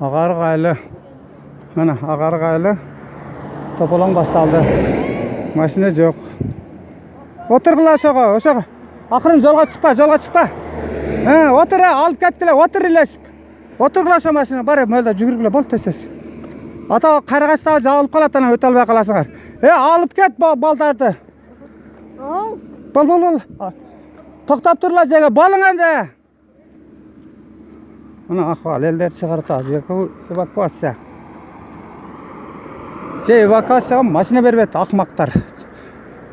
Ағарғайлы. Мына Ағарғайлы. Тополаң басталды. Машина жоқ. Отырғыла ошоға. Ақырын жолға шықпа. Отыр, алып кәткіле, отыр илесіп. Отырғыла ошо машина, бар, мөлда жүгіргіле, бол тесес. Ата қарағаштағы жабылып қалады, ана өте албай қаласыңар. Алып кет балдарды. Бол. Тоқтап тұрла жеге, болыңан же. Мына ахвал, елдер шығарта, эвакуация. Эвакуацияға машина бербет, ақмақтар.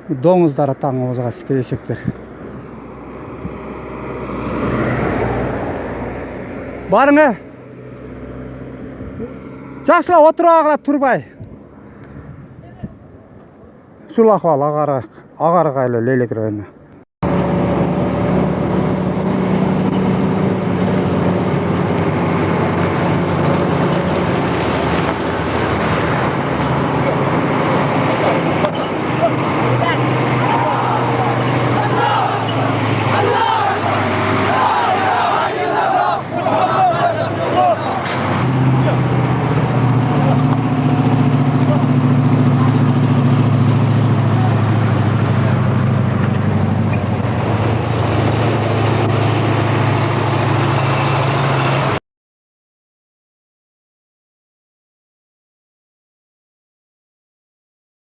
Доңыздары таңы озға келешектер. Барыңа. Жақшыла отыруағыла тұрбай. Шул ахвал Ағарғайлы Лелек районы.